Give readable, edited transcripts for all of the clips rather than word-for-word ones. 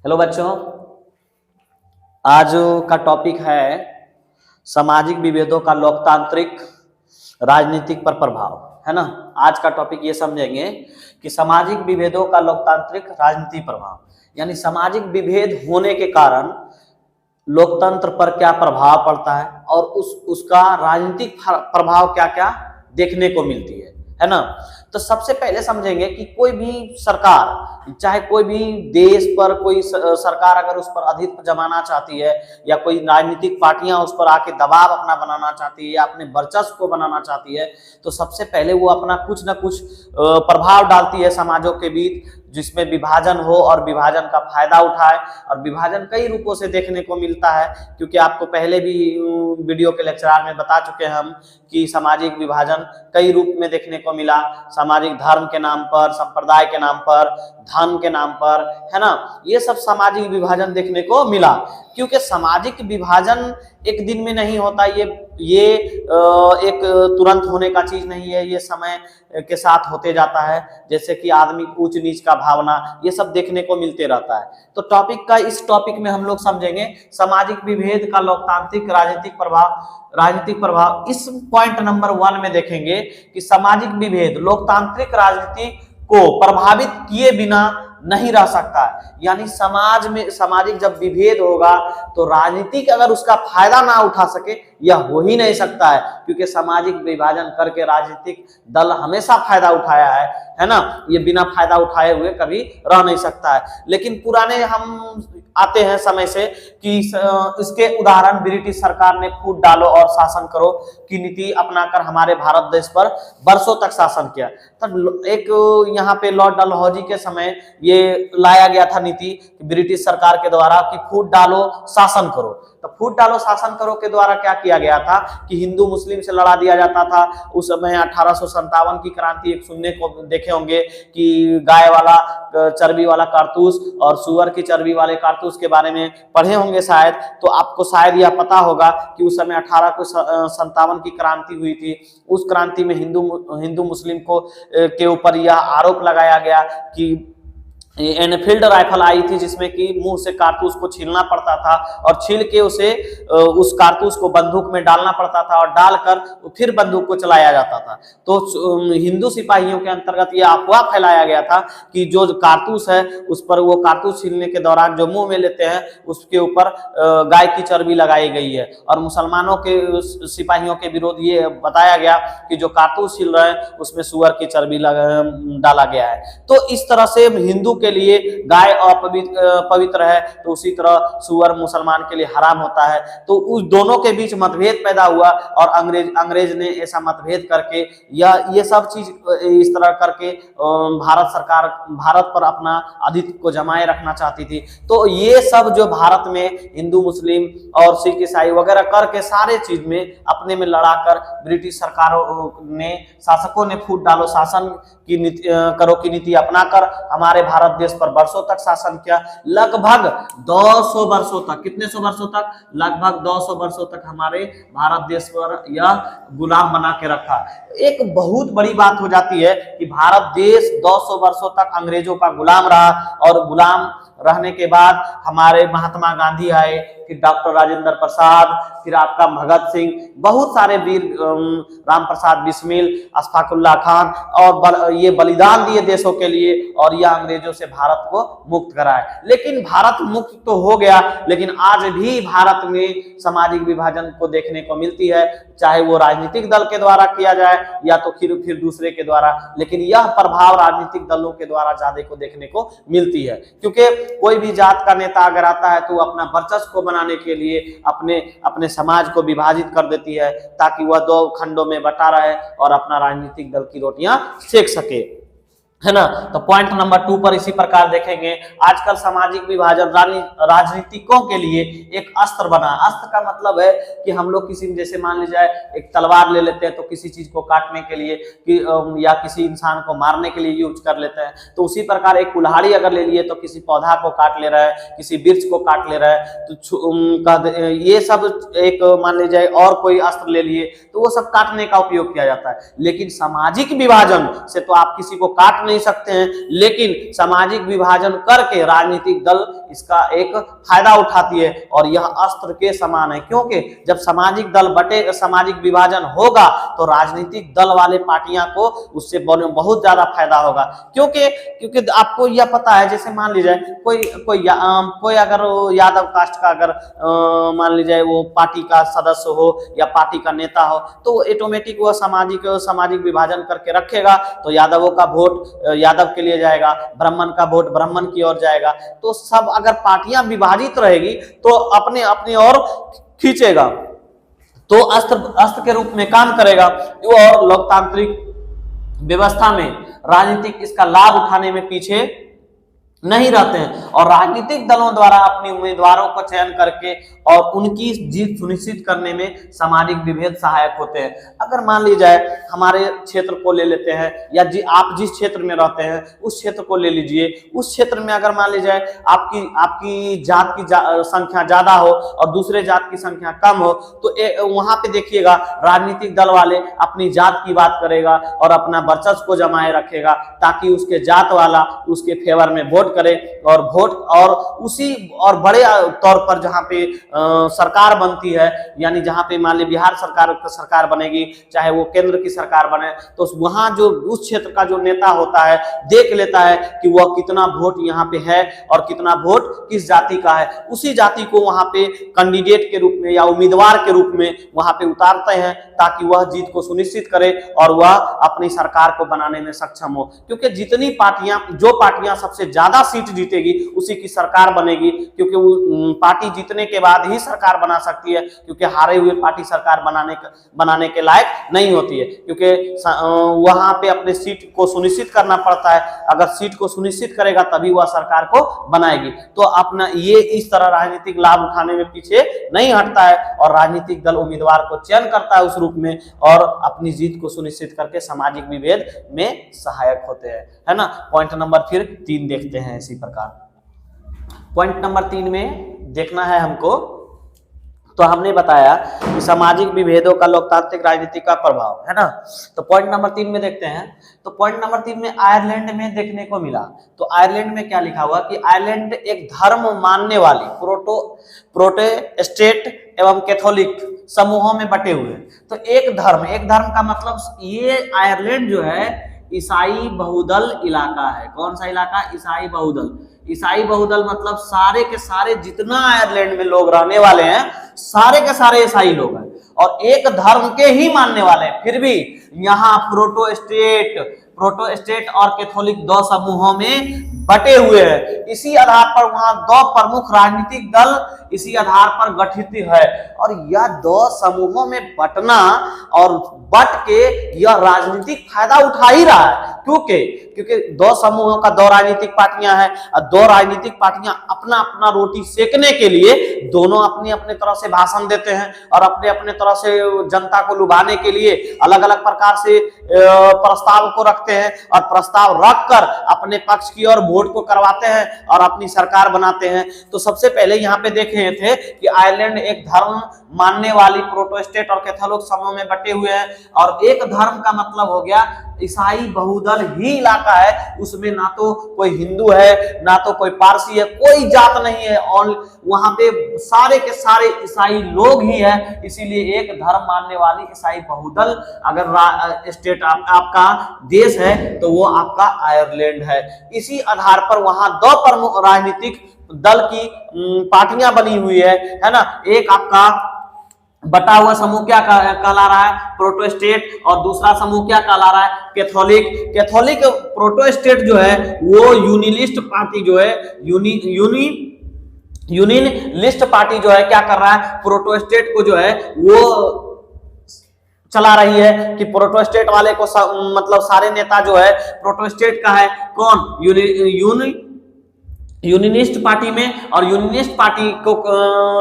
Hello बच्चों, आज का टॉपिक है सामाजिक विभेदों का लोकतांत्रिक राजनीतिक पर प्रभाव, है ना। आज का टॉपिक ये समझेंगे कि सामाजिक विभेदों का लोकतांत्रिक राजनीतिक प्रभाव, यानी सामाजिक विभेद होने के कारण लोकतंत्र पर क्या प्रभाव पड़ता है और उसका राजनीतिक प्रभाव क्या क्या देखने को मिलती है ना। तो सबसे पहले समझेंगे कि कोई भी सरकार, चाहे कोई भी देश पर कोई सरकार अगर उस पर अधिक जमाना चाहती है या कोई राजनीतिक पार्टियां उस पर आके दबाव अपना बनाना चाहती है या अपने वर्चस्व को बनाना चाहती है, तो सबसे पहले वो अपना कुछ ना कुछ प्रभाव डालती है समाजों के बीच, जिसमें विभाजन हो और विभाजन का फायदा उठाए। और विभाजन कई रूपों से देखने को मिलता है, क्योंकि आपको पहले भी वीडियो के लेक्चर में बता चुके हैं हम कि सामाजिक विभाजन कई रूप में देखने को मिला। सामाजिक धर्म के नाम पर, संप्रदाय के नाम पर, धन के नाम पर, है ना। ये सब सामाजिक विभाजन देखने को मिला, क्योंकि सामाजिक विभाजन एक दिन में नहीं होता। ये एक तुरंत होने का चीज नहीं है, ये समय के साथ होते जाता है। जैसे कि आदमी ऊंच नीच का भावना, ये सब देखने को मिलते रहता है। तो इस टॉपिक में हम लोग समझेंगे सामाजिक विभेद का लोकतांत्रिक राजनीतिक प्रभाव। इस पॉइंट नंबर 1 में देखेंगे कि सामाजिक विभेद लोकतांत्रिक राजनीति को प्रभावित किए बिना नहीं रह सकता है। यानी समाज में सामाजिक जब विभेद होगा तो राजनीतिक अगर उसका फायदा ना उठा सके, यह हो ही नहीं सकता है, क्योंकि सामाजिक विभाजन करके राजनीतिक दल हमेशा फायदा उठाया है ना। ये बिना फायदा उठाए हुए कभी रह नहीं सकता है। लेकिन पुराने हम आते हैं समय से कि इसके उदाहरण ब्रिटिश सरकार ने फूट डालो और शासन करो की नीति अपनाकर हमारे भारत देश पर वर्षों तक शासन किया। तब एक यहाँ पे लॉर्ड डलहौजी के समय ये लाया गया था नीति ब्रिटिश सरकार के द्वारा कि फूट डालो शासन करो। तो फूट डालो शासन करो के द्वारा क्या किया गया था कि हिंदू मुस्लिम से लड़ा दिया जाता था। उस समय 1857 की क्रांति एक सुनने को देखे होंगे कि गाय वाला चर्बी वाला कारतूस और सुअर की चर्बी वाले कारतूस के बारे में पढ़े होंगे शायद। तो आपको शायद यह पता होगा कि उस समय 1857 की क्रांति हुई थी। उस क्रांति में हिंदू मुस्लिम को के ऊपर यह आरोप लगाया गया कि एनफील्ड राइफल आई थी, जिसमें कि मुंह से कारतूस को छीलना पड़ता था और छील के उस कारतूस को बंदूक में डालना पड़ता था और डालकर फिर बंदूक को चलाया जाता था। तो हिंदू सिपाहियों के अंतर्गत यह अफवाह फैलाया गया था कि जो कारतूस है उस पर, वो कारतूस छीलने के दौरान जो मुंह में लेते हैं उसके ऊपर गाय की चर्बी लगाई गई है। और मुसलमानों के सिपाहियों के विरोध ये बताया गया कि जो कारतूस छील रहे हैं उसमें सुअर की चर्बी डाला गया है। तो इस तरह से हिंदू के लिए गाय पवित्र है, तो उसी तरह सुअर मुसलमान के लिए हराम होता है। तो उस दोनों के बीच मतभेद पैदा हुआ और अंग्रेज ने ऐसा मतभेद करके ये सब चीज इस तरह करके भारत सरकार भारत पर अपना आधिपत्य को जमाए रखना चाहती थी। तो ये सब जो भारत में हिंदू मुस्लिम और सिख ईसाई वगैरह करके सारे चीज में अपने में लड़ाकर ब्रिटिश शासकों ने फूट डालो शासन की नीति अपनाकर हमारे भारत देश पर वर्षों तक शासन किया। लगभग 200 वर्षों तक, कितने सौ वर्षों तक, लगभग 200 वर्षों तक हमारे भारत देश पर यह गुलाम बना के रखा। एक बहुत बड़ी बात हो जाती है कि भारत देश 200 वर्षों तक अंग्रेजों का गुलाम रहा, और गुलाम रहने के बाद हमारे महात्मा गांधी आए, फिर डॉक्टर राजेंद्र प्रसाद, फिर आपका भगत सिंह, बहुत सारे वीर, राम प्रसाद बिस्मिल, अशफाकुल्लाह खान, और ये बलिदान दिए देशों के लिए और यह अंग्रेजों से भारत को मुक्त कराए। लेकिन भारत मुक्त तो हो गया, लेकिन आज भी भारत में सामाजिक विभाजन को देखने को मिलती है, चाहे वो राजनीतिक दल के द्वारा किया जाए या तो फिर दूसरे के द्वारा। लेकिन यह प्रभाव राजनीतिक दलों के द्वारा ज्यादा को देखने को मिलती है, क्योंकि कोई भी जात का नेता अगर आता है तो वो अपना वर्चस्व को बनाने के लिए अपने समाज को विभाजित कर देती है, ताकि वह 2 खंडों में बटा रहे और अपना राजनीतिक दल की रोटियां सेक सके, है ना। तो पॉइंट नंबर 2 पर इसी प्रकार देखेंगे, आजकल सामाजिक विभाजन राजनीतिकों के लिए एक अस्त्र बना। अस्त्र का मतलब है कि हम लोग किसी, जैसे मान लीजिए एक तलवार ले लेते हैं तो किसी चीज को काटने के लिए या किसी इंसान को मारने के लिए यूज कर लेते हैं। तो उसी प्रकार एक कुल्हाड़ी अगर ले लिए तो किसी पौधा को काट ले रहा है, किसी वृक्ष को काट ले रहा है। तो ये सब एक मान लीजिए और कोई अस्त्र ले लिए तो वो सब काटने का उपयोग किया जाता है। लेकिन सामाजिक विभाजन से तो आप किसी को काट नहीं सकते हैं, लेकिन सामाजिक विभाजन करके राजनीतिक दल इसका एक फायदा उठाती है और यह अस्त्र के समान है, क्योंकि जब सामाजिक दल बटे, सामाजिक विभाजन होगा तो राजनीतिक दल वाले पार्टियां को उससे बहुत ज्यादा फायदा होगा। क्योंकि आपको यह पता है, जैसे मान लीजिए कोई अगर यादव कास्ट का अगर मान लीजिए वो पार्टी का सदस्य हो या पार्टी का नेता हो, तो ऑटोमेटिक वो सामाजिक विभाजन करके रखेगा, तो यादवों का वोट यादव के लिए जाएगा, ब्राह्मण का वोट ब्राह्मण की ओर जाएगा। तो सब अगर पार्टियां विभाजित रहेगी तो अपने अपनी ओर खींचेगा, तो अस्त्र के रूप में काम करेगा और लोकतांत्रिक व्यवस्था में राजनीतिक इसका लाभ उठाने में पीछे नहीं रहते हैं और राजनीतिक दलों द्वारा अपने उम्मीदवारों को चयन करके और उनकी जीत सुनिश्चित करने में सामाजिक विभेद सहायक होते हैं। अगर मान ली जाए हमारे क्षेत्र को ले लेते हैं या आप जिस क्षेत्र में रहते हैं उस क्षेत्र को ले लीजिए, उस क्षेत्र में अगर मान ली जाए आपकी जात की संख्या ज्यादा हो और दूसरे जात की संख्या कम हो, तो वहां पे देखिएगा राजनीतिक दल वाले अपनी जात की बात करेगा और अपना वर्चस्व को जमाए रखेगा ताकि उसके जात वाला उसके फेवर में वोट करे और बड़े तौर पर जहां पे सरकार बनती है, यानी जहां पे मान ली बिहार सरकार बनेगी, चाहे वो केंद्र की सरकार बने, तो वहां जो उस क्षेत्र का जो नेता होता है देख लेता है कि वह कितना वोट यहाँ पे है और कितना वोट किस जाति का है, उसी जाति को वहां पे कैंडिडेट के रूप में या उम्मीदवार के रूप में वहां पे उतारते हैं ताकि वह जीत को सुनिश्चित करे और वह अपनी सरकार को बनाने में सक्षम हो। क्योंकि जितनी जो पार्टियां सबसे ज्यादा सीट जीतेगी उसी की सरकार बनेगी, क्योंकि वो पार्टी जीतने के बाद ही सरकार बना सकती है, क्योंकि हारे हुए पार्टी सरकार बनाने के लायक नहीं होती है, क्योंकि वहां पे अपने सीट को सुनिश्चित करना पड़ता है। अगर सीट को सुनिश्चित करेगा तभी वह सरकार को बनाएगी। तो अपना ये इस तरह राजनीतिक लाभ उठाने में पीछे नहीं हटता है और राजनीतिक दल उम्मीदवार को चयन करता है उस रूप में और अपनी जीत को सुनिश्चित करके सामाजिक विभेद में सहायक होते हैं, है ना। पॉइंट नंबर फिर 3 देखते हैं इसी प्रकार। पॉइंट नंबर 3 में देखना है हमको, तो हमने बताया कि सामाजिक विभेदों का लोकतांत्रिक राजनीति का प्रभाव, है ना। तो पॉइंट नंबर 3 में देखते हैं, तो पॉइंट नंबर 3 में आयरलैंड में देखने को मिला। तो आयरलैंड में क्या लिखा हुआ कि आयरलैंड एक धर्म मानने वाली प्रोटेस्टेंट एवं कैथोलिक समूहों में बटे हुए। तो एक धर्म का मतलब ये आयरलैंड जो है ईसाई बहुदल इलाका है। कौन सा इलाका? ईसाई बहुदल। ईसाई बहुदल मतलब सारे के सारे जितना आयरलैंड में लोग रहने वाले हैं सारे के सारे ईसाई लोग हैं और एक धर्म के ही मानने वाले हैं। फिर भी यहाँ प्रोटेस्टेंट और कैथोलिक 2 समूहों में बटे हुए हैं। इसी आधार पर वहां 2 प्रमुख राजनीतिक दल इसी आधार पर गठित है और यह 2 समूहों में बटना और बट के यह राजनीतिक फायदा उठा ही रहा है। क्योंकि 2 समूहों का 2 राजनीतिक पार्टियां हैं और 2 राजनीतिक पार्टियां अपना अपना रोटी सेकने के लिए दोनों अपनी अपने तरह से भाषण देते हैं और अपने अपने तरह से जनता को लुभाने के लिए अलग अलग प्रकार से प्रस्ताव को रखते हैं और प्रस्ताव रखकर अपने पक्ष की ओर वोट को करवाते हैं और अपनी सरकार बनाते हैं। तो सबसे पहले यहाँ पे देखे थे कि आयरलैंड एक धर्म मानने वाली प्रोटेस्टेंट और कैथोलिक समूह में बटे हुए हैं और एक धर्म का मतलब हो गया ईसाई बहुदल ही इलाका है, उसमें ना तो कोई हिंदू है ना तो कोई पारसी है, कोई जात नहीं है और वहां पे सारे के सारे ईसाई लोग ही है। इसीलिए एक धर्म मानने वाली ईसाई बहुदल अगर स्टेट आपका देश है तो वो आपका आयरलैंड है। इसी आधार पर वहां 2 प्रमुख राजनीतिक दल की पार्टियां बनी हुई है ना। एक आपका बटा हुआ समूह क्या कहला रहा है? प्रोटेस्टेंट। और दूसरा समूह क्या कहला रहा है? कैथोलिक प्रोटेस्टेंट जो है वो यूनिलिस्ट पार्टी जो है यूनियनिस्ट पार्टी जो है क्या कर रहा है? प्रोटेस्टेंट को जो है वो चला रही है कि प्रोटेस्टेंट वाले को मतलब सारे नेता जो है प्रोटेस्टेंट का है। कौन? यूनियनिस्ट पार्टी में, और यूनियनिस्ट पार्टी को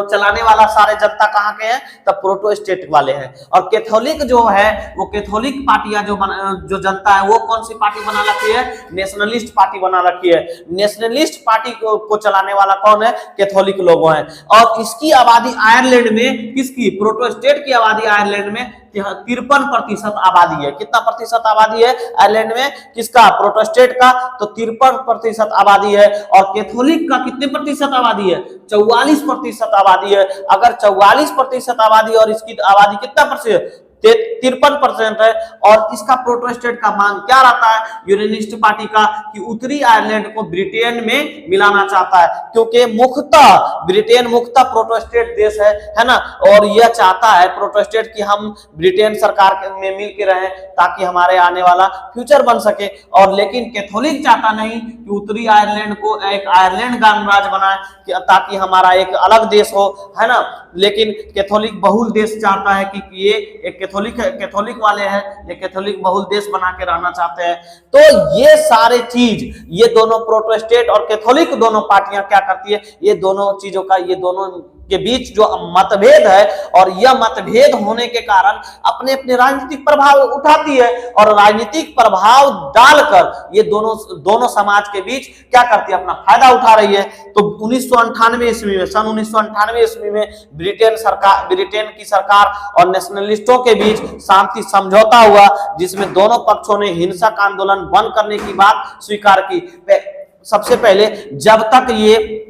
चलाने वाला सारे जनता कहाँ के हैं, तब प्रोटेस्टेंट वाले हैं। और कैथोलिक जो है वो कैथोलिक पार्टियां जो जनता है वो कौन सी पार्टी बना रखी है, नेशनलिस्ट पार्टी बना रखी है। नेशनलिस्ट पार्टी को चलाने वाला कौन है, कैथोलिक लोग हैं। और इसकी आबादी आयरलैंड में किसकी, प्रोटेस्टेंट की आबादी आयरलैंड में 53% आबादी है। कितना प्रतिशत आबादी है आयरलैंड में, किसका, प्रोटेस्टेंट का, तो 53% आबादी है। और कैथोलिक का कितने प्रतिशत आबादी है, 44% आबादी है। अगर 44% आबादी और इसकी आबादी कितना प्रतिशत, 53% है। और इसका प्रोटेस्टेंट का मांग क्या रहता है, यूनियनिस्ट पार्टी का, कि उत्तरी आयरलैंड को ब्रिटेन में मिलाना चाहता है, क्योंकि मुख्यतः ब्रिटेन मुख्यतः प्रोटेस्टेंट देश है ना। और यह चाहता है प्रोटेस्टेंट कि हम ब्रिटेन सरकार में मिल के रहें ताकि हमारे आने वाला फ्यूचर बन सके। और लेकिन कैथोलिक चाहता नहीं कि उत्तरी आयरलैंड को एक आयरलैंड गणराज्य बनाए ताकि हमारा एक अलग देश हो, है ना। लेकिन कैथोलिक बहुल देश चाहता है कि ये एक कैथोलिक वाले हैं, ये कैथोलिक बहुल देश बना के रहना चाहते हैं। तो ये सारे चीज, ये दोनों प्रोटेस्टेंट और कैथोलिक दोनों पार्टियां क्या करती है, ये दोनों चीजों का, ये दोनों के बीच जो मतभेद है, और यह मतभेद होने के कारण अपने अपने राजनीतिक प्रभाव उठाती है, और राजनीतिक प्रभाव डालकर ये दोनों समाज के बीच क्या करती है, अपना फायदा उठा रही है। तो 1998 ईस्वी में, सन 1998 ईस्वी में ब्रिटेन की सरकार और नेशनलिस्टों के बीच शांति समझौता हुआ, जिसमें दोनों पक्षों ने हिंसक आंदोलन बंद करने की बात स्वीकार की। सबसे पहले जब तक ये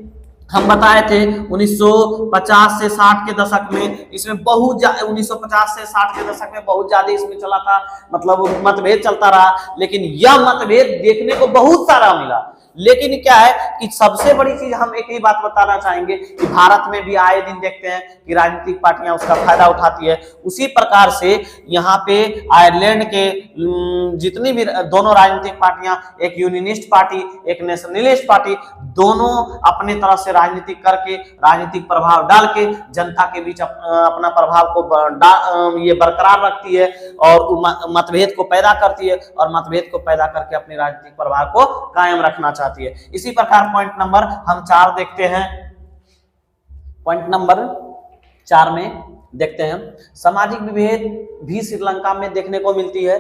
हम बताए थे 1950 से 60 के दशक में, इसमें बहुत 1950 से 60 के दशक में बहुत ज्यादा इसमें चला था, मतलब मतभेद चलता रहा। लेकिन यह मतभेद देखने को बहुत सारा मिला। लेकिन क्या है कि सबसे बड़ी चीज हम एक ही बात बताना चाहेंगे कि भारत में भी आए दिन देखते हैं कि राजनीतिक पार्टियां उसका फायदा उठाती है। उसी प्रकार से यहाँ पे आयरलैंड के जितनी भी दोनों राजनीतिक पार्टियां, एक यूनियनिस्ट पार्टी, एक नेशनलिस्ट पार्टी, दोनों अपने तरफ से राजनीतिक करके, राजनीतिक प्रभाव डाल के जनता के बीच अपना प्रभाव को ये बरकरार रखती है और मतभेद को पैदा करती है, और मतभेद को पैदा करके अपने राजनीतिक प्रभाव को कायम रखना चाहती है। इसी प्रकार पॉइंट नंबर हम 4 देखते हैं। पॉइंट नंबर 4 में देखते हैं, सामाजिक विभेद भी श्रीलंका में देखने को मिलती है।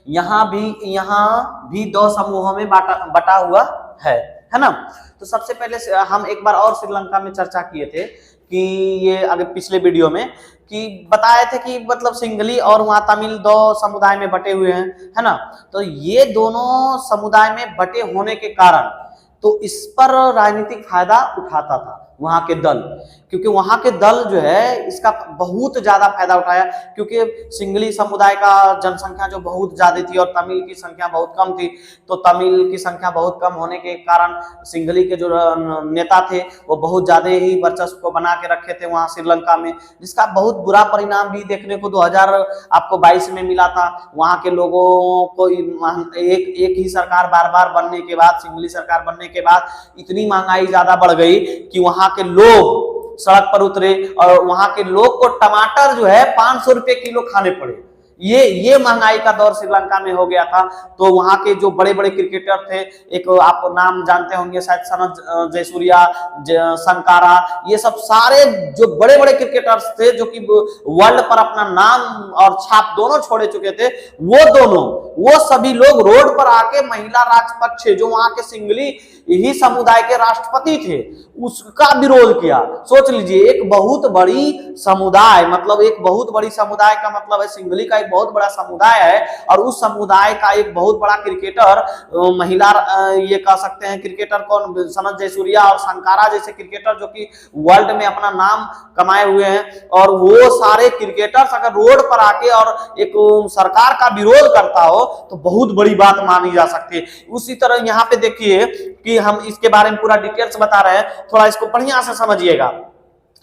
यहाँ भी 2 समूहों में बटा हुआ है ना। तो सबसे पहले हम एक बार और श्रीलंका में चर्चा किए थे कि ये अगर पिछले वीडियो में कि बताए थे कि मतलब सिंगली और वहाँ तमिल 2 समुदाय में बटे हुए हैं, है ना। तो ये दोनों समुदाय में बटे होने के कारण तो इस पर राजनीतिक फायदा उठाता था वहां के दल, क्योंकि वहां के दल जो है इसका बहुत ज्यादा फायदा उठाया, क्योंकि सिंगली समुदाय का जनसंख्या जो बहुत ज्यादा थी और तमिल की संख्या बहुत कम थी। तो तमिल की संख्या बहुत कम होने के कारण सिंगली के जो नेता थे वो बहुत ज्यादा ही वर्चस्व को बना के रखे थे वहां श्रीलंका में, जिसका बहुत बुरा परिणाम भी देखने को 2022 में मिला था। वहां के लोगों को एक ही सरकार बार बार बनने के बाद, सिंगली सरकार बनने के बाद इतनी महंगाई ज्यादा बढ़ गई कि वहां के लोग सड़क पर उतरे, और वहां के लोग को टमाटर जो है 500 रुपए किलो खाने पड़े। ये महंगाई का दौर श्रीलंका में हो गया था। तो वहां के जो बड़े बड़े क्रिकेटर थे, एक आप नाम जानते होंगे शायद, सनत जयसूर्या, संकारा, ये सब सारे जो बड़े बड़े क्रिकेटर्स थे जो कि वर्ल्ड पर अपना नाम और छाप दोनों छोड़े चुके थे, वो सभी लोग रोड पर आके महिला राजपक्ष जो वहां के सिंगली ही समुदाय के राष्ट्रपति थे उसका विरोध किया। सोच लीजिए, एक बहुत बड़ी समुदाय, मतलब एक बहुत बड़ी समुदाय का मतलब है सिंगली का एक बहुत बड़ा समुदाय है, और उस समुदाय का एक बहुत बड़ा क्रिकेटर, महिला ये कह सकते हैं क्रिकेटर कौन, सनत जयसूर्या और संकारा जैसे क्रिकेटर जो कि वर्ल्ड में अपना नाम कमाए हुए हैं, और वो सारे क्रिकेटर्स अगर रोड पर आके और एक सरकार का विरोध करता हो तो बहुत बड़ी बात मानी जा सकती है। उसी तरह यहाँ पे देखिए कि हम इसके बारे में पूरा डिटेल्स बता रहे हैं, थोड़ा इसको बढ़िया से समझिएगा,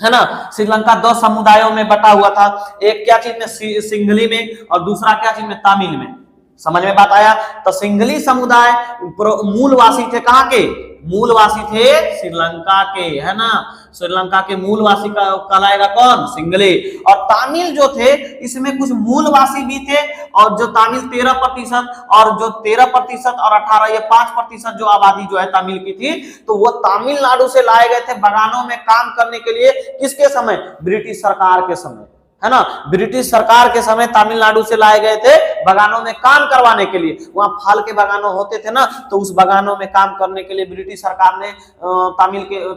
है ना। श्रीलंका 2 समुदायों में बटा हुआ था, एक क्या चीज में, सिंगली में, और दूसरा क्या चीज में, तमिल में। समझ में बात आया? तो सिंघली समुदाय मूलवासी थे कहाँ के? मूलवासी थे श्रीलंका के, है ना। श्रीलंका के मूलवासी का कहलाएगा कौन? सिंघली। और तमिल जो थे इसमें कुछ मूलवासी भी थे, और जो तमिल 13% और जो 13% और 18 ये 5% जो आबादी जो है तमिल की थी, तो वो तमिलनाडु से लाए गए थे बगानों में काम करने के लिए। किसके समय? ब्रिटिश सरकार के समय, है ना। ब्रिटिश सरकार के समय तमिलनाडु से लाए गए थे बगानों में काम करवाने के लिए। वहां फल के बगानों होते थे ना, तो उस बगानों में काम करने के लिए ब्रिटिश सरकार ने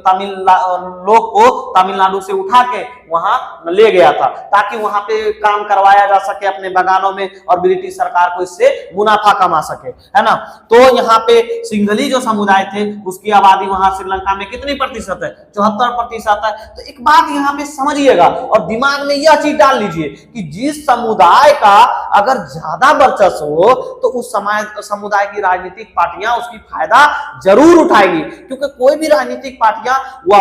तमिल लोग को तमिलनाडु से उठा के वहां ले गया था, ताकि वहां पे काम करवाया जा सके अपने बगानों में, और ब्रिटिश सरकार को इससे मुनाफा कमा सके, है ना। तो यहाँ पे सिंघली जो समुदाय थे उसकी आबादी वहां श्रीलंका में कितनी प्रतिशत है? 74% है। तो एक बात यहाँ पे समझिएगा और दिमाग में यह चीज डाल लीजिए कि जिस समुदाय का अगर ज्यादा वर्चस्व हो तो उस समुदाय की राजनीतिक पार्टियां उसकी फायदा जरूर उठाएगी, क्योंकि कोई भी राजनीतिक पार्टियां वो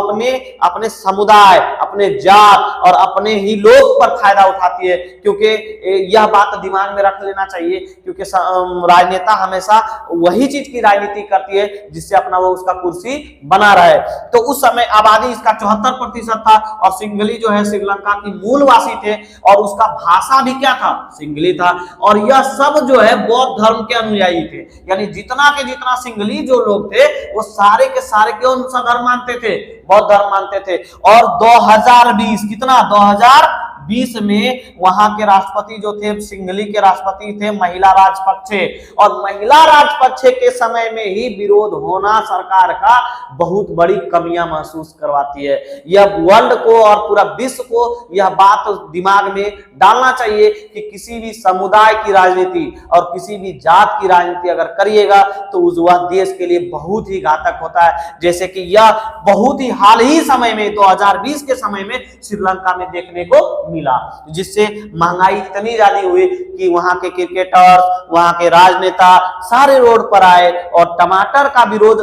अपने समुदाय, अपने जात और अपने ही लोग पर फायदा उठाती है। क्योंकि यह बात दिमाग में रख लेना चाहिए, क्योंकि राजनेता हमेशा वही चीज की राजनीति करती है जिससे अपना वो उसका कुर्सी बना रहे। तो उस समय आबादी इसका 74% था, और सिंघली जो है श्रीलंका की मूलवासी थे, और उसका भाषा भी क्या था? सिंघली था। और यह सब जो है बौद्ध धर्म के अनुयायी थे, यानी जितना के जितना सिंघली जो लोग थे वो सारे के सारे कौन सा धर्म मानते थे? बौद्ध धर्म मानते थे। और 2020 कितना? 2020 में वहां के राष्ट्रपति जो थे सिंघली के राष्ट्रपति थे महिला राजपक्षे, और महिला राजपक्षे के समय में ही विरोध होना सरकार का बहुत बड़ी कमियां महसूस करवाती है। यह वर्ल्ड को और पूरा विश्व को यह बात दिमाग में डालना चाहिए कि किसी भी समुदाय की राजनीति और किसी भी जात की राजनीति अगर करिएगा तो वह देश के लिए बहुत ही घातक होता है। जैसे कि यह बहुत ही हाल ही समय में 2020 के समय में श्रीलंका में देखने को मिला, जिससे महंगाई इतनी ज्यादा हुई कि वहां के क्रिकेटर, वहां के राजनेता सारे रोड पर आए और टमाटर का विरोध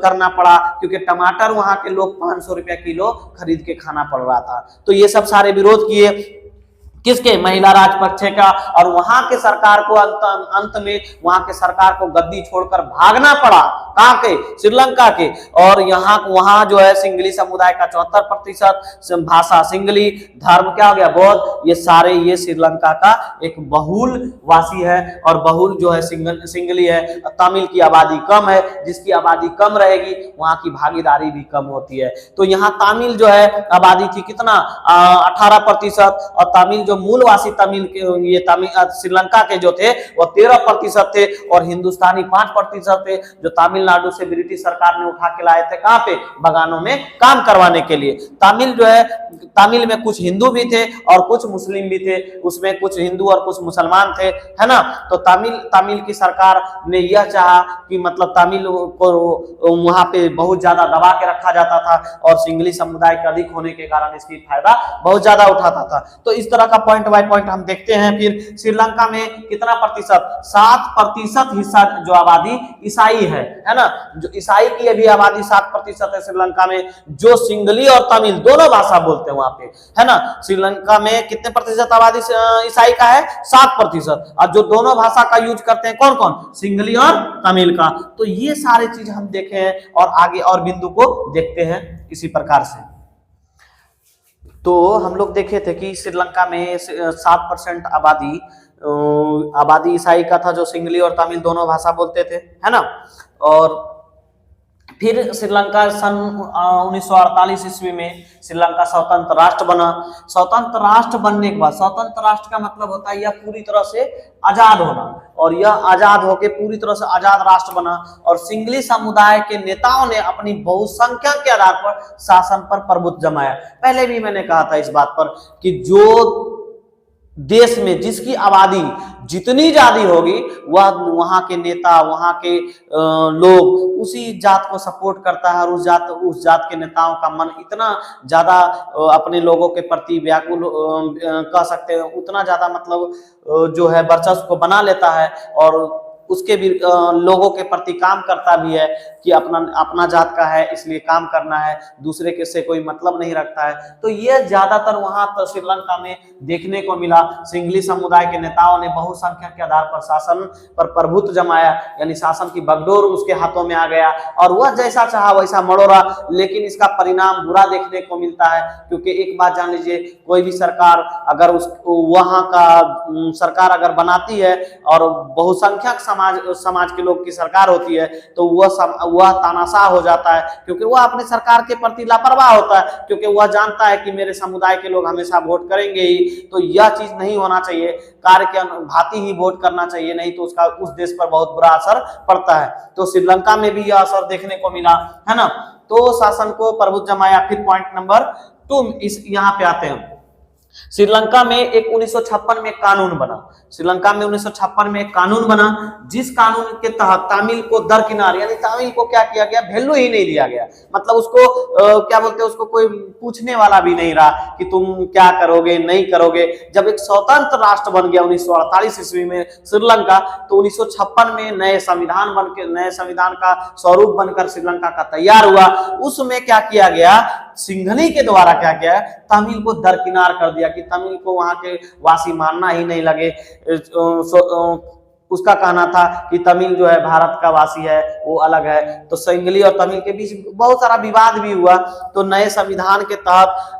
करना पड़ा, क्योंकि टमाटर वहां के लोग 500 रुपया किलो खरीद के खाना पड़ रहा था। तो ये सब सारे विरोध किए किसके? महिला राजपक्षे का। और वहां के सरकार को अंत में वहां के सरकार को गद्दी छोड़कर भागना पड़ा। कहां के? श्रीलंका के। और वहां जो है सिंघली समुदाय का 74%, भाषा सिंघली, धर्म क्या हो गया? बौद्ध। ये श्रीलंका का एक बहुल वासी है, और बहुल जो है सिंघली है। तमिल की आबादी कम है, जिसकी आबादी कम रहेगी वहां की भागीदारी भी कम होती है। तो यहाँ तमिल जो है आबादी थी कितना? 18%, और तमिल जो मूलवासी तमिल के ये तमिल श्रीलंका के जो थे वो 13% थे, और हिंदुस्तानी 5% थे, जो तमिलनाडु से ब्रिटिश सरकार ने उठा के लाए थे कहां पे? बगानों में काम करवाने के लिए। तमिल जो है, तमिल में कुछ हिंदू भी थे और कुछ मुस्लिम भी थे, उसमें कुछ हिंदू और कुछ मुसलमान थे, है ना। तो तमिल की सरकार ने यह चाहा कि मतलब तमिल को वहां पे बहुत ज्यादा दबा के रखा जाता था, और सिंघली समुदाय के अधिक होने के कारण इसकी फायदा बहुत ज्यादा उठाता था। तो इस तरह का पॉइंट बाय पॉइंट हम देखते हैं। फिर श्रीलंका में कितना प्रतिशत? 7% हिस्सा जो आबादी ईसाई है ना। जो ईसाई की अभी आबादी 7% है श्रीलंका में, जो सिंघली और तमिल दोनों भाषा बोलते हैं वहां पे, है ना। श्रीलंका में कितने प्रतिशत आबादी ईसाई का है? 7%। और जो दोनों भाषा का यूज करते हैं कौन कौन? सिंघली और तमिल का। तो ये सारे चीज हम देखे हैं, और आगे और बिंदु को देखते हैं इसी प्रकार से। तो हम लोग देखे थे कि श्रीलंका में 7% आबादी ईसाई का था, जो सिंघली और तमिल दोनों भाषा बोलते थे, है ना। और फिर श्रीलंका सन 1948 ईस्वी में श्रीलंका स्वतंत्र राष्ट्र बना। स्वतंत्र राष्ट्र बनने के बाद, स्वतंत्र राष्ट्र का मतलब होता है यह पूरी तरह से आजाद होना, और यह आजाद होकर पूरी तरह से आजाद राष्ट्र बना। और सिंघली समुदाय के नेताओं ने अपनी बहुसंख्या के आधार पर शासन पर प्रभुत्व जमाया। पहले भी मैंने कहा था इस बात पर कि जो देश में जिसकी आबादी जितनी ज्यादा होगी वह वहां के नेता, वहां के लोग उसी जात को सपोर्ट करता है, और उस जात के नेताओं का मन इतना ज्यादा अपने लोगों के प्रति व्याकुल कह सकते हैं, उतना ज्यादा मतलब जो है वर्चस्व को बना लेता है, और उसके भी लोगों के प्रति काम करता भी है कि अपना अपना जात का है इसलिए काम करना है, दूसरे के से कोई मतलब नहीं रखता है। तो ये ज्यादातर वहां पर श्रीलंका में देखने को मिला। सिंघली समुदाय के नेताओं ने बहुसंख्यक के आधार पर शासन पर प्रभुत्व जमाया, यानी शासन की बागडोर उसके हाथों में आ गया और वह जैसा चाहा वैसा मड़ोरा। लेकिन इसका परिणाम बुरा देखने को मिलता है, क्योंकि एक बात जान लीजिए, कोई भी सरकार अगर उस वहां का सरकार अगर बनाती है और बहुसंख्यक समाज के लोग की सरकार होती है तो वह तानाशाह हो जाता है, क्योंकि वह अपने सरकार के प्रति लापरवाह होता है, क्योंकि वह जानता है कि मेरे समुदाय के लोग हमेशा वोट करेंगे ही। तो यह चीज नहीं होना चाहिए, कार्य के भांति ही वोट करना चाहिए, नहीं तो उसका उस देश पर बहुत बुरा असर पड़ता है। तो श्रीलंका में भी यह असर देखने को मिला, है ना। तो शासन को प्रभुत्व जमाया। फिर पॉइंट नंबर 2 इस यहाँ पे आते हैं। श्रीलंका में एक 1956 में कानून बना। श्रीलंका में 1956 में एक कानून बना, जिस कानून के तहत तमिल को दरकिनार, यानी तमिल को क्या किया गया, वैल्यू ही नहीं दिया गया। मतलब उसको क्या बोलते हैं, उसको कोई पूछने वाला भी नहीं रहा कि तुम क्या करोगे नहीं करोगे। जब एक स्वतंत्र राष्ट्र बन गया 1948 ईस्वी में श्रीलंका, तो 1956 में नए संविधान का स्वरूप बनकर श्रीलंका का तैयार हुआ। उसमें क्या किया गया, सिंघली के द्वारा क्या किया, तमिल को दरकिनार कर दिया कि तमिल को वहां के वासी मानना ही नहीं लगे। उसका कहना था कि तमिल जो है भारत का वासी है, वो अलग है। तो सिंघली और तमिल के बीच बहुत सारा विवाद भी हुआ। तो नए संविधान के तहत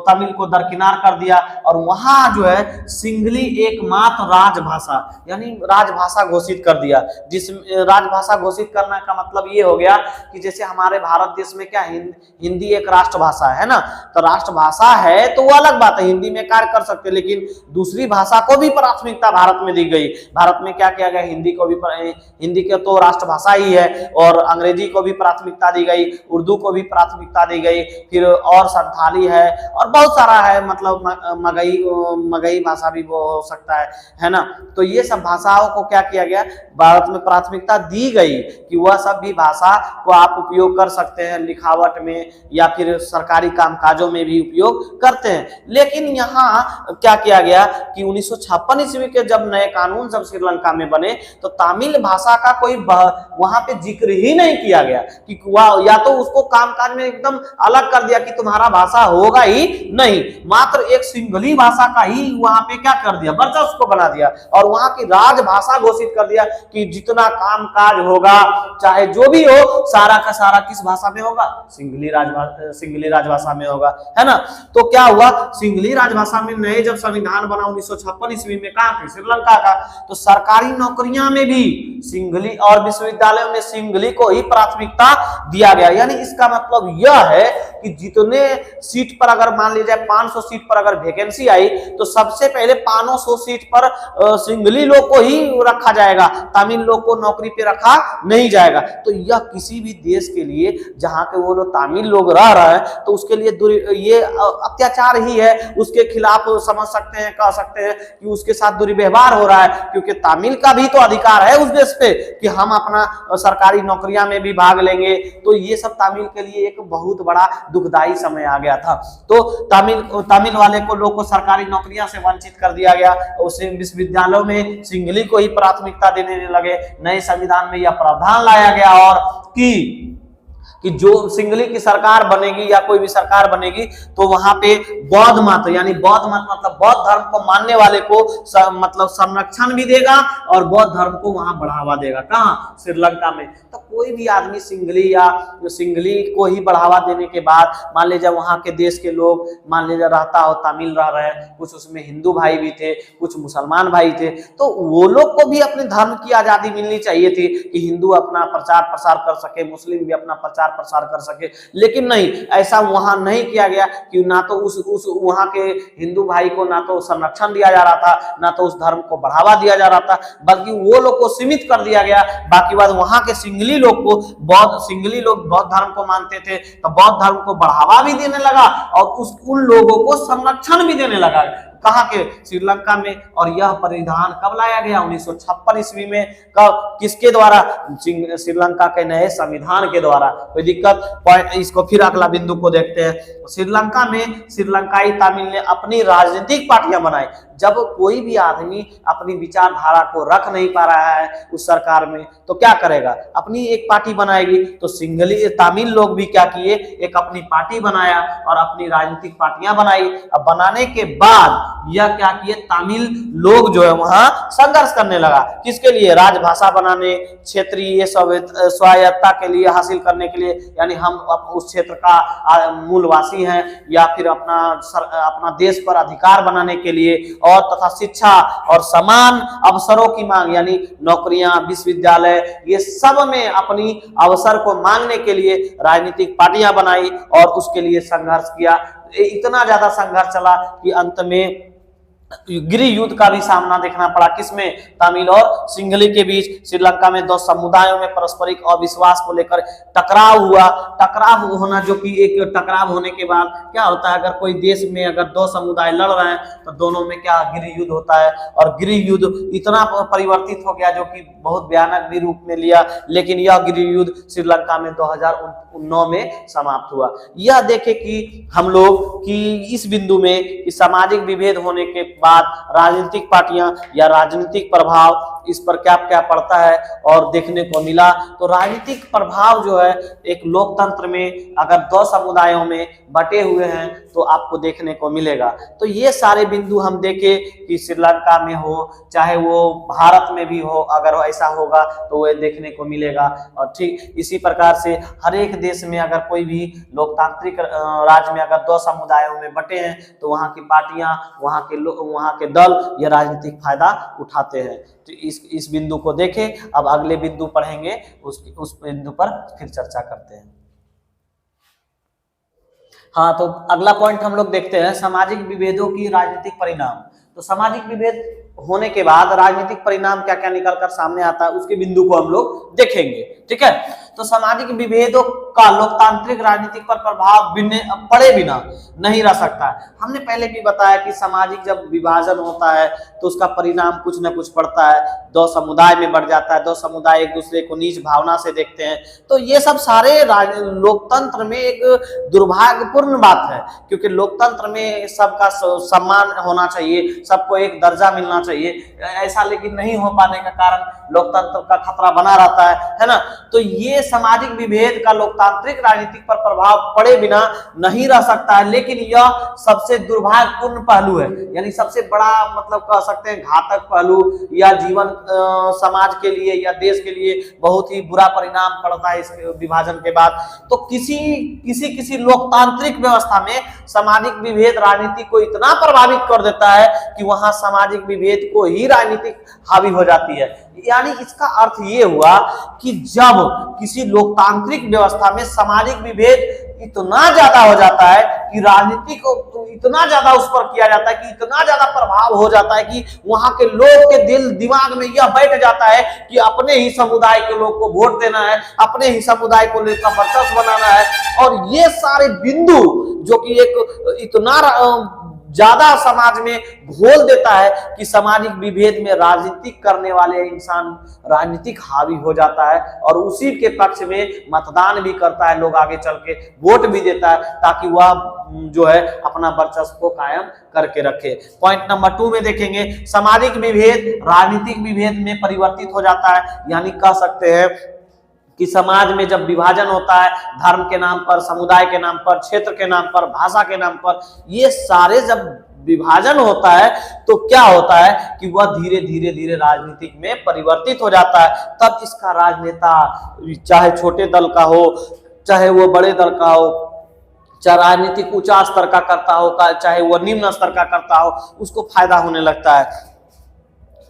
तमिल को दरकिनार कर दिया और वहां जो है सिंघली एकमात्र राजभाषा, यानी राजभाषा घोषित कर दिया। जिस राजभाषा घोषित करने का मतलब ये हो गया कि जैसे हमारे भारत देश में क्या हिंदी एक राष्ट्रभाषा है ना, तो राष्ट्रभाषा है तो वो अलग बात है, हिंदी में कार्य कर सकते, लेकिन दूसरी भाषा को भी प्राथमिकता भारत में दी गई। भारत में क्या किया गया, हिंदी के तो राष्ट्रभाषा ही है, और अंग्रेजी को भी प्राथमिकता दी गई, उर्दू को भी प्राथमिकता दी गई, फिर और संथाली है और बहुत सारा है, मतलब मगही भाषा भी वो हो सकता है ना। तो ये सब भाषाओं को क्या किया गया, भारत में प्राथमिकता दी गई कि वह सब भी भाषा को आप उपयोग कर सकते हैं, लिखावट में या फिर सरकारी कामकाजों में भी उपयोग करते हैं। लेकिन यहाँ क्या किया गया कि 1956 ईस्वी के जब नए कानून जब श्रीलंका में बने, तो तमिल भाषा का कोई वहां पे जिक्र ही नहीं किया गया कि या तो उसको कामकाज में एकदम अलग कर दिया कि तुम्हारा भाषा होगा ही नहीं, मात्र एक सिंघली भाषा का ही वहां पे क्या कर दिया, वर्चस्व को बना दिया और वहां की राजभाषा घोषित कर दिया कि जितना कामकाज होगा चाहे जो भी हो, सारा का सारा किस भाषा में होगा, सिंघली राजभाषा में होगा, है ना। तो क्या हुआ, सिंघली राजभाषा में नए जब संविधान बना 1956 ईस्वी में, कहां पे, श्रीलंका का, तो सरकारी नौकरियां में भी सिंघली और विश्वविद्यालयों में सिंघली को ही प्राथमिकता दिया गया। यानी इसका मतलब यह है कि जितने सीट पर, अगर मान लीजिए 500 सीट पर अगर वैकेंसी आई, तो सबसे पहले 500 सीट पर सिंघली लोग को ही रखा जाएगा, तमिल लोग को नौकरी पे रखा नहीं जाएगा। तो यह किसी भी देश के लिए जहां के वो लोग तमिल लोग रह रहे हैं, तो उसके लिए ये अत्याचार ही है, उसके खिलाफ समझ सकते हैं, कह सकते हैं कि उसके साथ दुर्व्यवहार हो रहा है, क्योंकि तमिल का भी तो अधिकार है उस देश पे कि हम अपना सरकारी नौकरियां में भी भाग लेंगे। तो ये सब तमिल के लिए एक बहुत बड़ा दुखदाई समय आ गया था। तो तमिल वाले को लोग को सरकारी नौकरियां से वंचित कर दिया गया, उसे विश्वविद्यालयों में सिंघली को ही प्राथमिकता देने लगे। नए संविधान में यह प्रावधान लाया गया और कि जो सिंघली की सरकार बनेगी या कोई भी सरकार बनेगी, तो वहां पे बौद्ध मत, यानी बौद्ध मत मतलब बौद्ध धर्म को मानने वाले को मतलब संरक्षण भी देगा और बौद्ध धर्म को वहां बढ़ावा देगा। कहां, श्रीलंका में। तो कोई भी आदमी सिंघली को ही बढ़ावा देने के बाद, मान लीजिए वहां के देश के लोग, मान लीजिए रहता हो तमिल रह रहे हैं, कुछ उसमें हिंदू भाई भी थे, कुछ मुसलमान भाई थे, तो वो लोग को भी अपने धर्म की आजादी मिलनी चाहिए थी कि हिंदू अपना प्रचार प्रसार कर सके, मुस्लिम भी अपना प्रचार प्रसार कर सके। लेकिन नहीं, ऐसा वहां नहीं किया गया कि ना तो उस वहां के हिंदू भाई को ना तो संरक्षण दिया जा रहा था, ना तो उस धर्म को बढ़ावा दिया जा रहा था, बल्कि वो लोग को सीमित कर दिया गया। बाकी बात वहां के सिंघली लोग बौद्ध धर्म को मानते थे, तो बौद्ध धर्म को बढ़ावा भी देने लगा और उन लोगों को संरक्षण भी देने लगा। कहां के, श्रीलंका में। और यह परिधान कब लाया गया, 1956 ईस्वी में। कब, किसके द्वारा, श्रीलंका के नए संविधान के द्वारा। कोई दिक्कत, पॉइंट, इसको फिर अगला बिंदु को देखते हैं। श्रीलंका में श्रीलंकाई तमिल ने अपनी राजनीतिक पार्टियां बनाई। जब कोई भी आदमी अपनी विचारधारा को रख नहीं पा रहा है उस सरकार में तो क्या करेगा, अपनी एक पार्टी बनाएगी। तो सिंघली तमिल लोग भी क्या किए, एक अपनी पार्टी बनाया और अपनी राजनीतिक पार्टियां बनाई। अब बनाने के बाद यह क्या किए, तमिल लोग जो है वहां संघर्ष करने लगा, किसके लिए, राजभाषा बनाने, क्षेत्रीय स्वायत्तता के लिए, हासिल करने के लिए, यानी हम उस क्षेत्र का मूलवासी हैं, या फिर अपना देश पर अधिकार बनाने के लिए, और तथा शिक्षा और समान अवसरों की मांग, यानी नौकरियां, विश्वविद्यालय, ये सब में अपनी अवसर को मांगने के लिए राजनीतिक पार्टियां बनाई और उसके लिए संघर्ष किया। इतना ज्यादा संघर्ष चला कि अंत में गृह युद्ध का भी सामना देखना पड़ा, किसमें, तमिल और सिंघली के बीच। श्रीलंका में दो समुदायों में पारस्परिक अविश्वास को लेकर टकराव हुआ। टकराव होना, जो कि एक टकराव होने के बाद क्या होता है, अगर कोई देश में अगर दो समुदाय लड़ रहे हैं तो दोनों में क्या, गृह युद्ध होता है। और गृह युद्ध इतना परिवर्तित हो गया जो कि बहुत भयानक भी रूप में लिया, लेकिन यह गृह युद्ध श्रीलंका में 2009 में समाप्त हुआ। यह देखे कि हम लोग कि इस बिंदु में कि सामाजिक विभेद होने के बाद राजनीतिक पार्टियां या राजनीतिक प्रभाव इस पर क्या क्या पड़ता है और देखने को मिला। तो राजनीतिक प्रभाव जो है एक लोकतंत्र में अगर दो समुदायों में बटे हुए हैं तो आपको देखने को मिलेगा। तो ये सारे बिंदु हम देखें कि श्रीलंका में हो चाहे वो भारत में भी हो, अगर ऐसा होगा तो वह देखने को मिलेगा। और ठीक इसी प्रकार से हर एक देश में अगर कोई भी लोकतांत्रिक राज्य में अगर दो समुदायों में बटे हैं तो वहाँ की पार्टियां, वहाँ के दल ये राजनीतिक फायदा उठाते हैं। तो इस बिंदु को देखें। अब अगले बिंदु पढ़ेंगे, उस बिंदु पर फिर चर्चा करते हैं। हाँ, तो अगला पॉइंट हम लोग देखते हैं, सामाजिक विभेदों की राजनीतिक परिणाम। तो सामाजिक विभेद होने के बाद राजनीतिक परिणाम क्या क्या निकलकर सामने आता है उसके बिंदु को हम लोग देखेंगे। ठीक है, तो सामाजिक विभेदों का लोकतांत्रिक राजनीतिक पर प्रभाव पड़े बिना नहीं रह सकता है। हमने पहले भी बताया कि सामाजिक जब विभाजन होता है तो उसका परिणाम कुछ न कुछ पड़ता है, दो समुदाय में बढ़ जाता है, दो समुदाय एक दूसरे को नीच भावना से देखते हैं। तो ये सब सारे लोकतंत्र में एक दुर्भाग्यपूर्ण बात है, क्योंकि लोकतंत्र में सबका सम्मान होना चाहिए, सबको एक दर्जा मिलना चाहिए। ऐसा लेकिन नहीं हो पाने का कारण लोकतंत्र का खतरा बना रहता है ना। तो ये सामाजिक विभेद का लोकतांत्रिक राजनीतिक पर प्रभाव पड़े बिना नहीं रह सकता है, लेकिन यह सबसे दुर्भाग्यपूर्ण पहलू है, यानी सबसे बड़ा मतलब कह सकते हैं घातक पहलू, या जीवन समाज के लिए या देश के लिए बहुत ही बुरा परिणाम पड़ता है इस विभाजन के बाद। तो किसी लोकतांत्रिक व्यवस्था में सामाजिक विभेद राजनीति को इतना प्रभावित कर देता है कि वहां सामाजिक विभेद को ही राजनीतिक हावी हो जाती है। यानी इसका अर्थ ये हुआ कि जब किसी लोकतांत्रिक व्यवस्था में सामाजिक विभेद इतना ज्यादा हो जाता है कि राजनीति को इतना ज्यादा उस पर किया जाता है, कि इतना ज्यादा प्रभाव हो जाता है कि वहां के लोग के दिल दिमाग में यह बैठ जाता है कि अपने ही समुदाय के लोग को वोट देना है, अपने ही समुदाय को लेकर वर्चस्व बनाना है। और ये सारे बिंदु जो कि एक इतना ज्यादा समाज में घोल देता है कि सामाजिक विभेद में राजनीति करने वाले इंसान राजनीतिक हावी हो जाता है और उसी के पक्ष में मतदान भी करता है, लोग आगे चल के वोट भी देता है ताकि वह जो है अपना वर्चस्व को कायम करके रखे। पॉइंट नंबर 2 में देखेंगे, सामाजिक विभेद राजनीतिक विभेद में परिवर्तित हो जाता है। यानी कह सकते हैं कि समाज में जब विभाजन होता है धर्म के नाम पर, समुदाय के नाम पर, क्षेत्र के नाम पर, भाषा के नाम पर, ये सारे जब विभाजन होता है तो क्या होता है कि वह धीरे धीरे राजनीतिक में परिवर्तित हो जाता है। तब इसका राजनेता चाहे छोटे दल का हो चाहे वो बड़े दल का हो, चाहे राजनीतिक ऊंचा स्तर का करता हो चाहे वह निम्न स्तर का करता हो, उसको फायदा होने लगता है,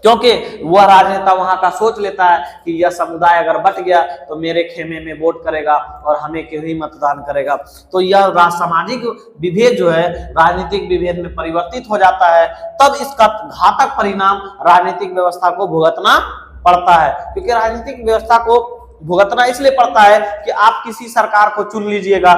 क्योंकि वह राजनेता वहां का सोच लेता है कि यह समुदाय अगर बट गया तो मेरे खेमे में वोट करेगा और हमें क्यों ही मतदान करेगा। तो यह सामाजिक विभेद जो है राजनीतिक विभेद में परिवर्तित हो जाता है। तब इसका घातक परिणाम राजनीतिक व्यवस्था को भुगतना पड़ता है, क्योंकि राजनीतिक व्यवस्था को भुगतना इसलिए पड़ता है कि आप किसी सरकार को चुन लीजिएगा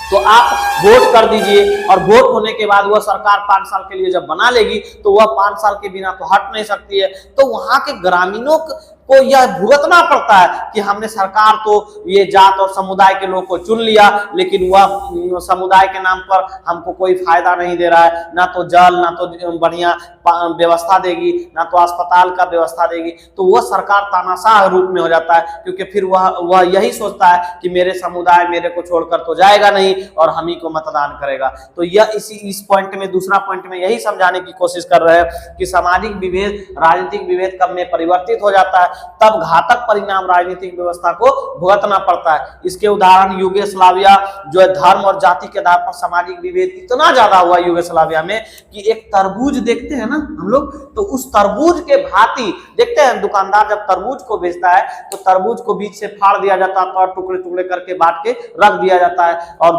तो आप वोट कर दीजिए, और वोट होने के बाद वह सरकार 5 साल के लिए जब बना लेगी तो वह 5 साल के बिना तो हट नहीं सकती है। तो वहां के ग्रामीणों को यह भुगतना पड़ता है कि हमने सरकार तो ये जात और समुदाय के लोग को चुन लिया, लेकिन वह समुदाय के नाम पर हमको कोई फायदा नहीं दे रहा है, ना तो जल, ना तो बढ़िया व्यवस्था देगी, ना तो अस्पताल का व्यवस्था देगी। तो वह सरकार तानाशाह रूप में हो जाता है, क्योंकि फिर वह यही सोचता है कि मेरे समुदाय मेरे को छोड़कर तो जाएगा नहीं और हम ही को मतदान करेगा। तो यह इस पॉइंट में, दूसरा पॉइंट में यही समझाने की कोशिश कर रहे हैं कि सामाजिक विभेद राजनीतिक विभेद कब में परिवर्तित हो जाता है, तब घातक परिणाम राजनीतिक व्यवस्था को भुगतना पड़ता है। इसके उदाहरण यूगोस्लाविया, जो है धर्म और जाति के आधार पर सामाजिक विभेद इतना ज्यादा हुआ यूगोस्लाविया में कि एक तरबूज देखते हैं ना हम लोग, तो उस तरबूज के भांति देखते हैं, दुकानदार जब तरबूज को बेचता है तो तरबूज को बीच से फाड़ दिया जाता है और टुकड़े टुकड़े करके बांट के रख दिया जाता है और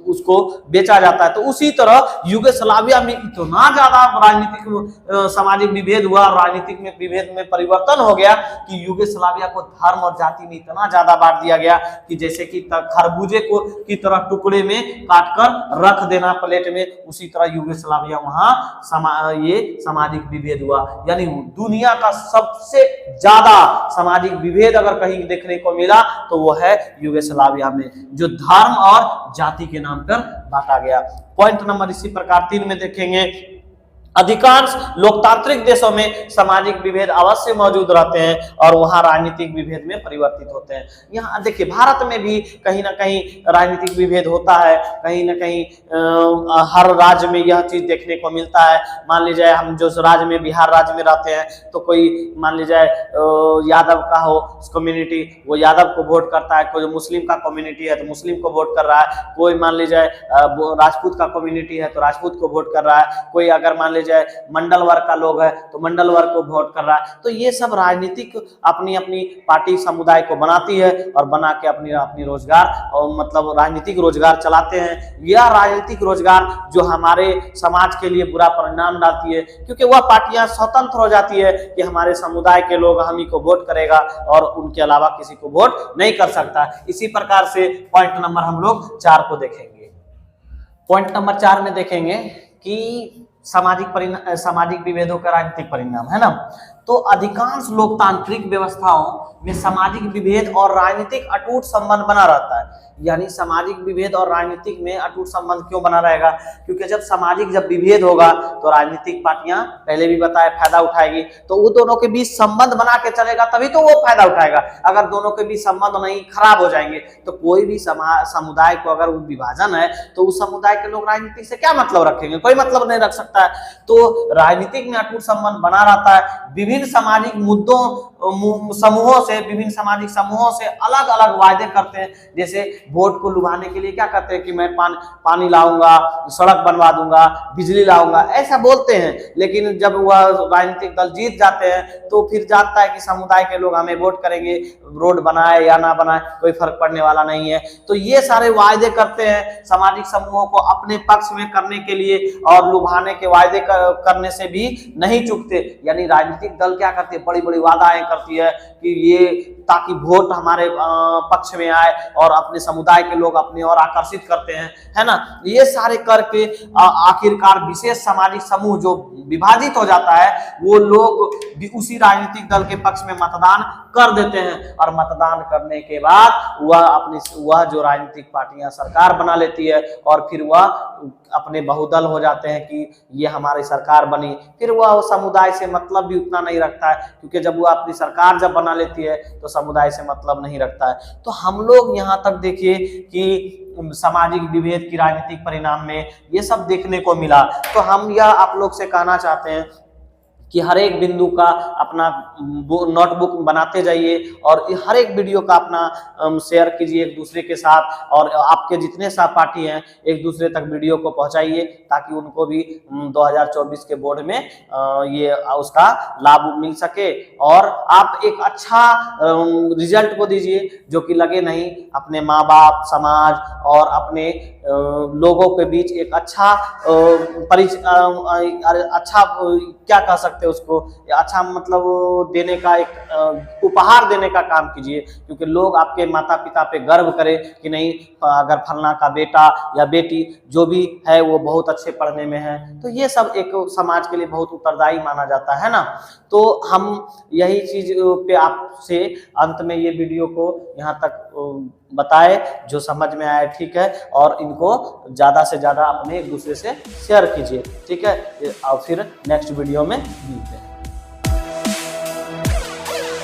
उसको बेचा जाता है। तो उसी तरह यूगोस्लाविया में इतना ज्यादा राजनीतिक सामाजिक विभेद हुआ, राजनीतिक में विभेद में परिवर्तन हो गया कि यूगोस्लाविया को धर्म और जाति में इतना ज्यादा बांट दिया गया कि जैसे कि खरबूजे को की तरह टुकड़े में काटकर रख देना प्लेट में, उसी तरह यूगोस्लाविया वहां ये सामाजिक विभेद हुआ। यानी दुनिया का सबसे ज्यादा सामाजिक विभेद अगर कहीं देखने को मिला तो वो है यूगोस्लाविया में, जो धर्म और जाति के नाम पर बांटा गया। पॉइंट नंबर इसी प्रकार 3 में देखेंगे, अधिकांश लोकतांत्रिक देशों में सामाजिक विभेद अवश्य मौजूद रहते हैं और वहां राजनीतिक विभेद में परिवर्तित होते हैं। यहाँ देखिए भारत में भी कहीं ना कहीं राजनीतिक विभेद होता है, कहीं ना कहीं हर राज्य में यह चीज देखने को मिलता है। मान लीजिए हम जो राज्य में, बिहार राज्य में रहते हैं, तो कोई मान लीजिए यादव का हो कम्युनिटी, वो यादव को वोट करता है, कोई मुस्लिम का कम्युनिटी है तो मुस्लिम को वोट कर रहा है, कोई मान लीजिए राजपूत का कम्युनिटी है तो राजपूत को वोट कर रहा है, कोई अगर मान जाए मंडल वर्ग का लोग है तो मंडल वर्ग को वोट कर रहा है। तो ये सब राजनीतिक अपनी अपनी पार्टी समुदाय को बनाती है और बना के अपनी रोजगार और मतलब राजनीतिक रोजगार चलाते हैं। यह राजनीतिक रोजगार जो हमारे समाज के लिए बुरा परिणाम डालती है, क्योंकि वह पार्टियां स्वतंत्र हो जाती है कि हमारे समुदाय के लोग हम ही को वोट करेगा और उनके अलावा किसी को वोट नहीं कर सकता। इसी प्रकार से पॉइंट नंबर हम लोग 4 को देखेंगे। पॉइंट नंबर 4 में देखेंगे कि सामाजिक विभेदों का राजनीतिक परिणाम है ना। तो अधिकांश लोकतांत्रिक व्यवस्थाओं में सामाजिक विभेद और राजनीतिक अटूट संबंध बना रहता है। यानी सामाजिक विभेद और राजनीतिक में अटूट संबंध क्यों बना रहेगा? क्योंकि जब विभेद होगा तो राजनीतिक पार्टियां, पहले भी बताया, फायदा उठाएगी। तो वो दोनों के बीच संबंध बना के चलेगा तभी तो वो फायदा उठाएगा। अगर दोनों के बीच संबंध नहीं, खराब हो जाएंगे, तो कोई भी समुदाय को अगर विभाजन है तो उस समुदाय के लोग राजनीति से क्या मतलब रखेंगे? कोई मतलब नहीं रख सकता है। तो राजनीतिक में अटूट संबंध बना रहता है। विभिन्न सामाजिक मुद्दों समूहों से, विभिन्न सामाजिक समूहों से अलग अलग वायदे करते हैं। जैसे वोट को लुभाने के लिए क्या करते हैं कि मैं पानी लाऊंगा, सड़क बनवा दूंगा, बिजली लाऊंगा, ऐसा बोलते हैं। लेकिन जब वह राजनीतिक दल जीत जाते हैं तो फिर जानता है कि समुदाय के लोग हमें वोट करेंगे, रोड बनाए या ना बनाए कोई फर्क पड़ने वाला नहीं है। तो ये सारे वायदे करते हैं सामाजिक समूहों को अपने पक्ष में करने के लिए, और लुभाने के वायदे करने से भी नहीं चूकते। यानी राजनीतिक दल क्या करते हैं? बड़ी बड़ी वादाएं करती है कि ये ताकि वोट हमारे पक्ष में आए और अपने समुदाय के लोग अपने और आकर्षित करते हैं, है ना। ये सारे करके आखिरकार विशेष सामाजिक समूह जो विभाजित हो जाता है, वो लोग भी उसी राजनीतिक दल के पक्ष में मतदान कर देते हैं। और मतदान करने के बाद वह जो राजनीतिक पार्टियां सरकार बना लेती है और फिर वह अपने बहुदल हो जाते हैं कि ये हमारी सरकार बनी। फिर वह समुदाय से मतलब भी उतना नहीं रखता है, क्योंकि जब वह अपनी सरकार जब बना लेती है तो समुदाय से मतलब नहीं रखता है। तो हम लोग यहाँ तक देखिए कि सामाजिक विभेद की राजनीतिक परिणाम में ये सब देखने को मिला। तो हम यह आप लोग से कहना चाहते हैं कि हर एक बिंदु का अपना नोटबुक बनाते जाइए और हर एक वीडियो का अपना शेयर कीजिए एक दूसरे के साथ, और आपके जितने सहपाठी हैं एक दूसरे तक वीडियो को पहुंचाइए ताकि उनको भी 2024 के बोर्ड में ये उसका लाभ मिल सके और आप एक अच्छा रिजल्ट को दीजिए जो कि लगे नहीं, अपने माँ बाप, समाज और अपने लोगों के बीच एक अच्छा क्या कह सकते सकते उसको, अच्छा मतलब देने का एक उपहार देने का काम कीजिए, क्योंकि लोग आपके माता पिता पे गर्व करें कि नहीं अगर फलना का बेटा या बेटी जो भी है वो बहुत अच्छे पढ़ने में है, तो ये सब एक समाज के लिए बहुत उत्तरदायी माना जाता है ना। तो हम यही चीज पे आपसे अंत में ये वीडियो को यहाँ तक बताए, जो समझ में आए ठीक है, और इनको ज़्यादा से ज़्यादा अपने एक दूसरे से शेयर कीजिए, ठीक है। और फिर नेक्स्ट वीडियो में मिलते हैं।